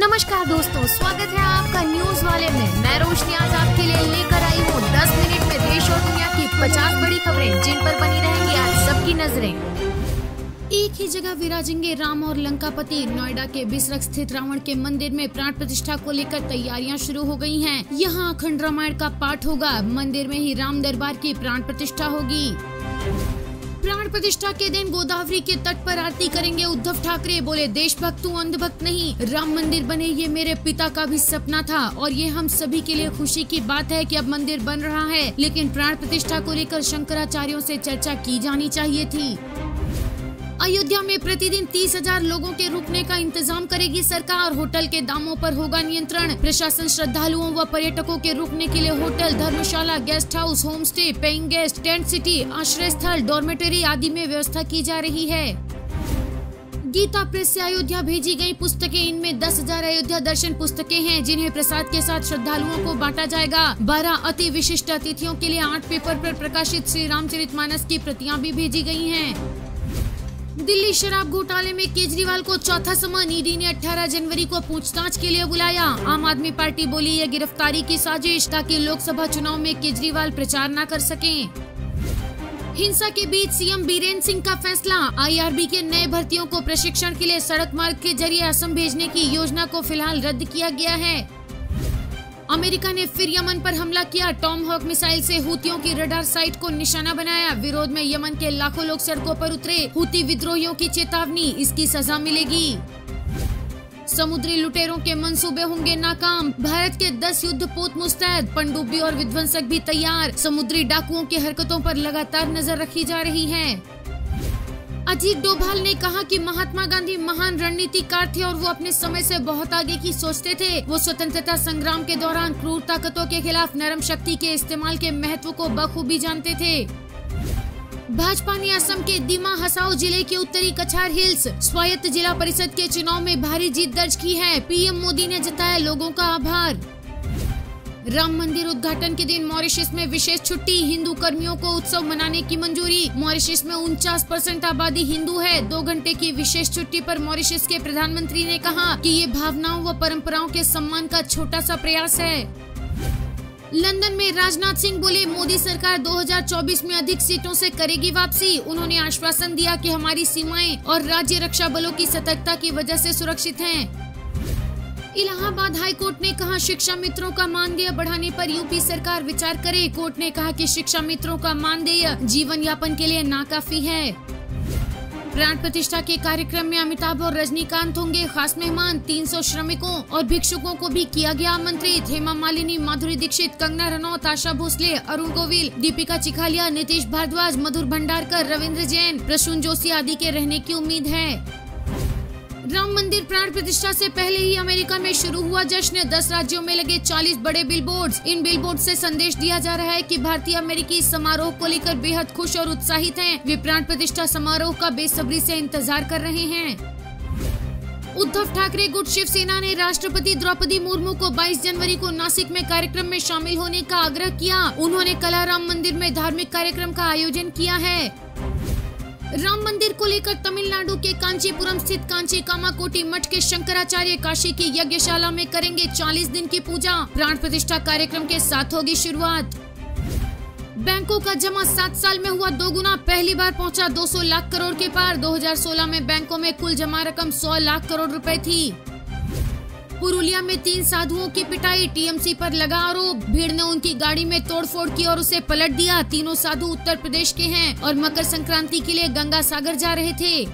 नमस्कार दोस्तों, स्वागत है आपका न्यूज वाले में। मैं रोशनी आज आपके लिए लेकर आई हूँ 10 मिनट में देश और दुनिया की 50 बड़ी खबरें जिन पर बनी रहेंगी आज सबकी नजरें। एक ही जगह विराजेंगे राम और लंकापति। नोएडा के बिसरख स्थित रावण के मंदिर में प्राण प्रतिष्ठा को लेकर तैयारियां शुरू हो गई हैं। यहाँ अखंड रामायण का पाठ होगा। मंदिर में ही राम दरबार की प्राण प्रतिष्ठा होगी। प्राण प्रतिष्ठा के दिन गोदावरी के तट पर आरती करेंगे उद्धव ठाकरे। बोले, देशभक्त हूँ, अंधभक्त नहीं। राम मंदिर बने ये मेरे पिता का भी सपना था और ये हम सभी के लिए खुशी की बात है कि अब मंदिर बन रहा है, लेकिन प्राण प्रतिष्ठा को लेकर शंकराचार्यों से चर्चा की जानी चाहिए थी। अयोध्या में प्रतिदिन 30,000 लोगों के रुकने का इंतजाम करेगी सरकार। होटल के दामों पर होगा नियंत्रण। प्रशासन श्रद्धालुओं व पर्यटकों के रुकने के लिए hotel, dharamshala, guest house, homestay, paying guest, tent city, आश्रय स्थल, डॉर्मेटरी आदि में व्यवस्था की जा रही है। गीता प्रेस से अयोध्या भेजी गई पुस्तकें। इनमें 10,000 अयोध्या दर्शन पुस्तकें हैं जिन्हें प्रसाद के साथ श्रद्धालुओं को बांटा जाएगा। 12 अति विशिष्ट अतिथियों के लिए आर्ट पेपर पर प्रकाशित श्री रामचरितमानस की प्रतियां भी भेजी गई हैं। दिल्ली शराब घोटाले में केजरीवाल को चौथा समन। ईडी ने 18 जनवरी को पूछताछ के लिए बुलाया। आम आदमी पार्टी बोली ये गिरफ्तारी की साजिश ताकि लोकसभा चुनाव में केजरीवाल प्रचार न कर सकें। हिंसा के बीच सीएम बीरेन सिंह का फैसला। आईआरबी के नए भर्तियों को प्रशिक्षण के लिए सड़क मार्ग के जरिए असम भेजने की योजना को फिलहाल रद्द किया गया है। अमेरिका ने फिर यमन पर हमला किया। टॉम हॉक मिसाइल से हुतियों की रडार साइट को निशाना बनाया। विरोध में यमन के लाखों लोग सड़कों पर उतरे। हुती विद्रोहियों की चेतावनी, इसकी सजा मिलेगी। समुद्री लुटेरों के मंसूबे होंगे नाकाम। भारत के 10 युद्धपोत मुस्तैद। पनडुब्बी और विध्वंसक भी तैयार। समुद्री डाकुओं की हरकतों पर लगातार नजर रखी जा रही है। अजीत डोभाल ने कहा कि महात्मा गांधी महान रणनीतिकार थे और वो अपने समय से बहुत आगे की सोचते थे। वो स्वतंत्रता संग्राम के दौरान क्रूर ताकतों के खिलाफ नरम शक्ति के इस्तेमाल के महत्व को बखूबी जानते थे। भाजपा ने असम के दिमा हसाओ जिले के उत्तरी कछार हिल्स स्वायत्त जिला परिषद के चुनाव में भारी जीत दर्ज की है। पीएम मोदी ने जताया लोगों का आभार। राम मंदिर उद्घाटन के दिन मॉरिशस में विशेष छुट्टी। हिंदू कर्मियों को उत्सव मनाने की मंजूरी। मॉरिशस में 49% आबादी हिंदू है। 2 घंटे की विशेष छुट्टी पर मॉरिशस के प्रधानमंत्री ने कहा कि ये भावनाओं व परंपराओं के सम्मान का छोटा सा प्रयास है। लंदन में राजनाथ सिंह बोले, मोदी सरकार 2024 में अधिक सीटों से करेगी वापसी। उन्होंने आश्वासन दिया कि हमारी सीमाएं और राज्य रक्षा बलों की सतर्कता की वजह से सुरक्षित हैं। इलाहाबाद हाई कोर्ट ने कहा शिक्षा मित्रों का मानदेय बढ़ाने पर यूपी सरकार विचार करे। कोर्ट ने कहा कि शिक्षा मित्रों का मानदेय जीवन यापन के लिए नाकाफी है। प्राण प्रतिष्ठा के कार्यक्रम में अमिताभ और रजनीकांत होंगे खास मेहमान। 300 श्रमिकों और भिक्षुकों को भी किया गया आमंत्रित। हेमा मालिनी, माधुरी दीक्षित, कंगना रनौत, आशा भोसले, अरुण गोविल, दीपिका चिखालिया, नीतीश भारद्वाज, मधुर भंडारकर, रविंद्र जैन, प्रसून जोशी आदि के रहने की उम्मीद है। राम मंदिर प्राण प्रतिष्ठा से पहले ही अमेरिका में शुरू हुआ जश्न। 10 राज्यों में लगे 40 बड़े बिलबोर्ड्स। इन बिलबोर्ड से संदेश दिया जा रहा है कि भारतीय अमेरिकी इस समारोह को लेकर बेहद खुश और उत्साहित हैं। वे प्राण प्रतिष्ठा समारोह का बेसब्री से इंतजार कर रहे हैं। उद्धव ठाकरे गुट शिवसेना ने राष्ट्रपति द्रौपदी मुर्मू को 22 जनवरी को नासिक में कार्यक्रम में शामिल होने का आग्रह किया। उन्होंने कला राम मंदिर में धार्मिक कार्यक्रम का आयोजन किया है। राम मंदिर को लेकर तमिलनाडु के कांचीपुरम स्थित कांची कामाकोटी मठ के शंकराचार्य काशी की यज्ञशाला में करेंगे 40 दिन की पूजा। प्राण प्रतिष्ठा कार्यक्रम के साथ होगी शुरुआत। बैंकों का जमा 7 साल में हुआ 2 गुना। पहली बार पहुंचा 200 लाख करोड़ के पार। 2016 में बैंकों में कुल जमा रकम 100 लाख करोड़ रुपए थी। पुरुलिया में 3 साधुओं की पिटाई। टीएमसी पर लगा आरोप। भीड़ ने उनकी गाड़ी में तोड़फोड़ की और उसे पलट दिया। तीनों साधु उत्तर प्रदेश के हैं और मकर संक्रांति के लिए गंगा सागर जा रहे थे।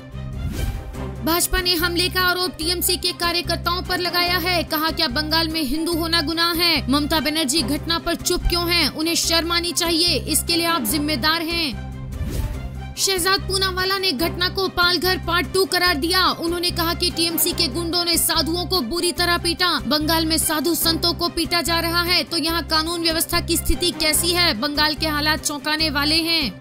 भाजपा ने हमले का आरोप टीएमसी के कार्यकर्ताओं पर लगाया है। कहा क्या बंगाल में हिंदू होना गुनाह है? ममता बनर्जी घटना पर चुप क्यों हैं? उन्हें शर्म आनी चाहिए, इसके लिए आप जिम्मेदार हैं। शहजाद पूनावाला ने घटना को पालघर पार्ट 2 करार दिया। उन्होंने कहा कि टीएमसी के गुंडों ने साधुओं को बुरी तरह पीटा। बंगाल में साधु संतों को पीटा जा रहा है तो यहाँ कानून व्यवस्था की स्थिति कैसी है? बंगाल के हालात चौंकाने वाले हैं।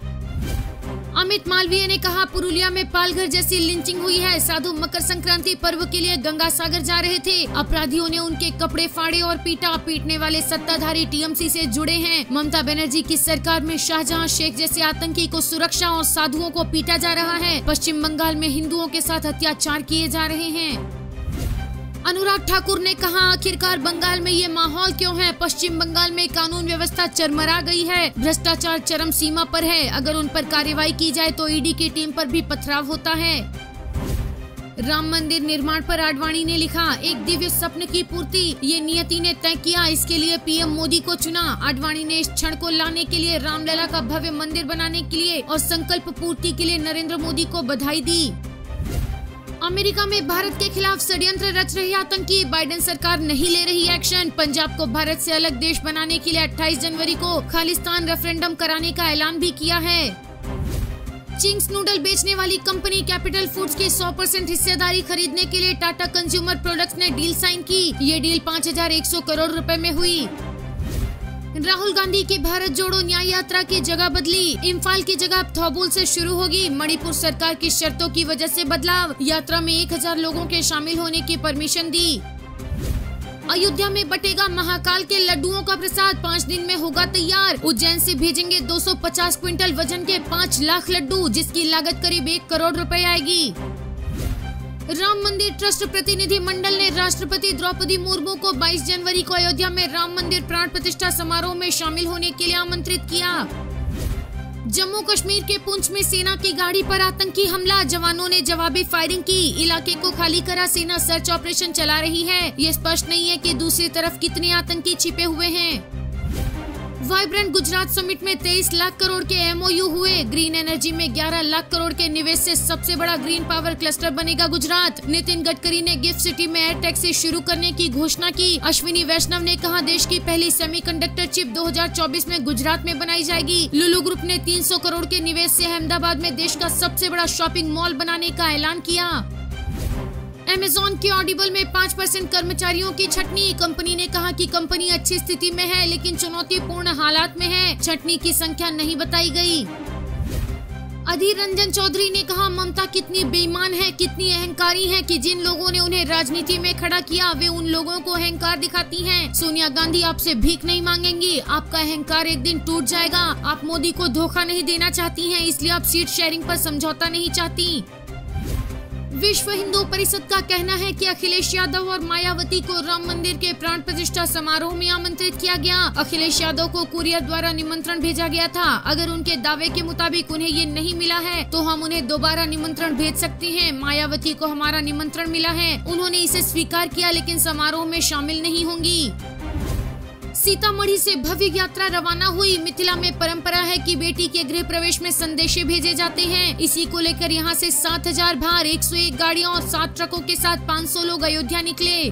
अमित मालवीय ने कहा पुरुलिया में पालघर जैसी लिंचिंग हुई है। साधु मकर संक्रांति पर्व के लिए गंगा सागर जा रहे थे। अपराधियों ने उनके कपड़े फाड़े और पीटा। पीटने वाले सत्ताधारी टीएमसी से जुड़े हैं। ममता बनर्जी की सरकार में शाहजहां शेख जैसे आतंकी को सुरक्षा और साधुओं को पीटा जा रहा है। पश्चिम बंगाल में हिंदुओं के साथ अत्याचार किए जा रहे हैं। अनुराग ठाकुर ने कहा, आखिरकार बंगाल में ये माहौल क्यों है? पश्चिम बंगाल में कानून व्यवस्था चरमरा गई है, भ्रष्टाचार चरम सीमा पर है। अगर उन पर कार्रवाई की जाए तो ईडी की टीम पर भी पथराव होता है। राम मंदिर निर्माण पर आडवाणी ने लिखा, एक दिव्य स्वप्न की पूर्ति ये नियति ने तय किया, इसके लिए पीएम मोदी को चुना। आडवाणी ने इस क्षण को लाने के लिए, रामलला का भव्य मंदिर बनाने के लिए और संकल्प पूर्ति के लिए नरेंद्र मोदी को बधाई दी। अमेरिका में भारत के खिलाफ षड्यंत्र रच रही आतंकी, बाइडेन सरकार नहीं ले रही एक्शन। पंजाब को भारत से अलग देश बनाने के लिए 28 जनवरी को खालिस्तान रेफरेंडम कराने का ऐलान भी किया है। चिंग्स नूडल बेचने वाली कंपनी कैपिटल फूड्स की 100% हिस्सेदारी खरीदने के लिए टाटा कंज्यूमर प्रोडक्ट्स ने डील साइन की। ये डील 5100 करोड़ रुपए में हुई। राहुल गांधी की भारत जोड़ो न्याय यात्रा की जगह बदली, इम्फाल की जगह थौबूल से शुरू होगी। मणिपुर सरकार की शर्तों की वजह से बदलाव, यात्रा में 1000 लोगों के शामिल होने की परमिशन दी। अयोध्या में बटेगा महाकाल के लड्डुओं का प्रसाद, 5 दिन में होगा तैयार। उज्जैन से भेजेंगे 250 क्विंटल वजन के 5 लाख लड्डू, जिसकी लागत करीब 1 करोड़ रुपए आएगी। राम मंदिर ट्रस्ट प्रतिनिधि मंडल ने राष्ट्रपति द्रौपदी मुर्मू को 22 जनवरी को अयोध्या में राम मंदिर प्राण प्रतिष्ठा समारोह में शामिल होने के लिए आमंत्रित किया। जम्मू कश्मीर के पुंछ में सेना की गाड़ी पर आतंकी हमला, जवानों ने जवाबी फायरिंग की। इलाके को खाली करा सेना सर्च ऑपरेशन चला रही है। ये स्पष्ट नहीं है कि दूसरी तरफ कितने आतंकी छिपे हुए हैं। वाइब्रेंट गुजरात समिट में 23 लाख करोड़ के MOU हुए। ग्रीन एनर्जी में 11 लाख करोड़ के निवेश से सबसे बड़ा ग्रीन पावर क्लस्टर बनेगा गुजरात। नितिन गडकरी ने गिफ्ट सिटी में एयर टैक्सी शुरू करने की घोषणा की। अश्विनी वैष्णव ने कहा, देश की पहली सेमीकंडक्टर चिप 2024 में गुजरात में बनाई जाएगी। लुलु ग्रुप ने 300 करोड़ के निवेश से अहमदाबाद में देश का सबसे बड़ा शॉपिंग मॉल बनाने का ऐलान किया। अमेज़न के ऑडिबल में 5% कर्मचारियों की छटनी, कंपनी ने कहा कि कंपनी अच्छी स्थिति में है लेकिन चुनौतीपूर्ण हालात में है। छटनी की संख्या नहीं बताई गई। अधीर रंजन चौधरी ने कहा, ममता कितनी बेईमान है, कितनी अहंकारी है कि जिन लोगों ने उन्हें राजनीति में खड़ा किया वे उन लोगों को अहंकार दिखाती हैं। सोनिया गांधी आपसे भीख नहीं मांगेंगी, आपका अहंकार एक दिन टूट जाएगा। आप मोदी को धोखा नहीं देना चाहती हैं, इसलिए आप सीट शेयरिंग पर समझौता नहीं चाहती। विश्व हिंदू परिषद का कहना है कि अखिलेश यादव और मायावती को राम मंदिर के प्राण प्रतिष्ठा समारोह में आमंत्रित किया गया। अखिलेश यादव को कुरियर द्वारा निमंत्रण भेजा गया था। अगर उनके दावे के मुताबिक उन्हें ये नहीं मिला है तो हम उन्हें दोबारा निमंत्रण भेज सकते हैं। मायावती को हमारा निमंत्रण मिला है, उन्होंने इसे स्वीकार किया लेकिन समारोह में शामिल नहीं होंगी। सीतामढ़ी से भव्य यात्रा रवाना हुई। मिथिला में परंपरा है कि बेटी के गृह प्रवेश में संदेशे भेजे जाते हैं। इसी को लेकर यहां से 7000 भार, 101 गाड़ियों और 7 ट्रकों के साथ 500 लोग अयोध्या निकले।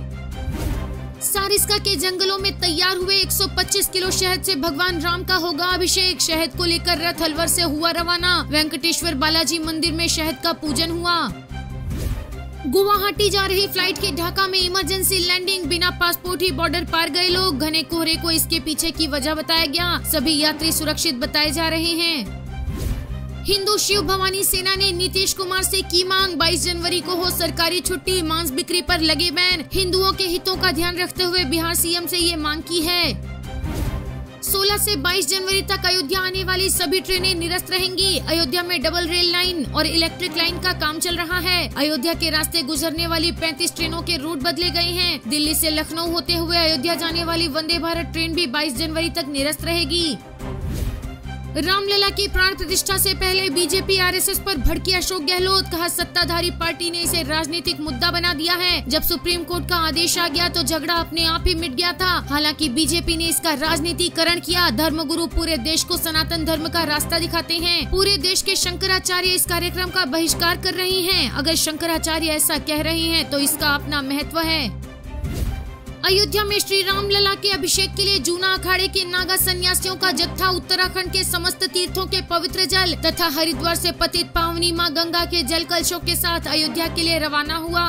सारिस्का के जंगलों में तैयार हुए 125 किलो शहद से भगवान राम का होगा अभिषेक। शहद को लेकर रथ अलवर से हुआ रवाना। वेंकटेश्वर बालाजी मंदिर में शहद का पूजन हुआ। गुवाहाटी जा रही फ्लाइट की ढाका में इमरजेंसी लैंडिंग, बिना पासपोर्ट ही बॉर्डर पार गए लोग। घने कोहरे को इसके पीछे की वजह बताया गया। सभी यात्री सुरक्षित बताए जा रहे हैं। हिंदू शिव भवानी सेना ने नीतीश कुमार से की मांग, 22 जनवरी को हो सरकारी छुट्टी, मांस बिक्री पर लगे बैन। हिंदुओं के हितों का ध्यान रखते हुए बिहार सीएम से ये मांग की है। 16 से 22 जनवरी तक अयोध्या आने वाली सभी ट्रेनें निरस्त रहेंगी। अयोध्या में डबल रेल लाइन और इलेक्ट्रिक लाइन का काम चल रहा है। अयोध्या के रास्ते गुजरने वाली 35 ट्रेनों के रूट बदले गए हैं। दिल्ली से लखनऊ होते हुए अयोध्या जाने वाली वंदे भारत ट्रेन भी 22 जनवरी तक निरस्त रहेगी। रामलला की प्राण प्रतिष्ठा से पहले बीजेपी RSS पर भड़की अशोक गहलोत, कहा सत्ताधारी पार्टी ने इसे राजनीतिक मुद्दा बना दिया है। जब सुप्रीम कोर्ट का आदेश आ गया तो झगड़ा अपने आप ही मिट गया था। हालांकि बीजेपी ने इसका राजनीतिकरण किया। धर्मगुरु पूरे देश को सनातन धर्म का रास्ता दिखाते हैं। पूरे देश के शंकराचार्य इस कार्यक्रम का बहिष्कार कर रहे हैं। अगर शंकराचार्य ऐसा कह रहे हैं तो इसका अपना महत्व है। अयोध्या में श्री रामलला के अभिषेक के लिए जूना अखाड़े के नागा सन्यासियों का जत्था उत्तराखंड के समस्त तीर्थों के पवित्र जल तथा हरिद्वार से पतित पावनी मां गंगा के जल कलशों के साथ अयोध्या के लिए रवाना हुआ।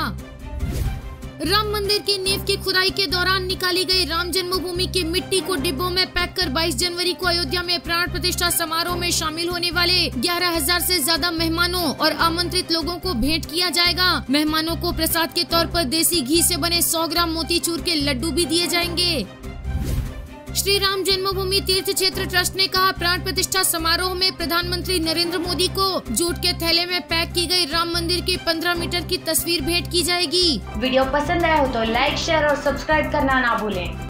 राम मंदिर की नींव की खुदाई के दौरान निकाली गई राम जन्मभूमि की मिट्टी को डिब्बों में पैक कर 22 जनवरी को अयोध्या में प्राण प्रतिष्ठा समारोह में शामिल होने वाले 11,000 से ज्यादा मेहमानों और आमंत्रित लोगों को भेंट किया जाएगा। मेहमानों को प्रसाद के तौर पर देसी घी से बने 100 ग्राम मोतीचूर के लड्डू भी दिए जाएंगे। श्री राम जन्मभूमि तीर्थ क्षेत्र ट्रस्ट ने कहा, प्राण प्रतिष्ठा समारोह में प्रधानमंत्री नरेंद्र मोदी को जूट के थैले में पैक की गई राम मंदिर की 15 मीटर की तस्वीर भेंट की जाएगी। वीडियो पसंद आया हो तो लाइक, शेयर और सब्सक्राइब करना ना भूलें।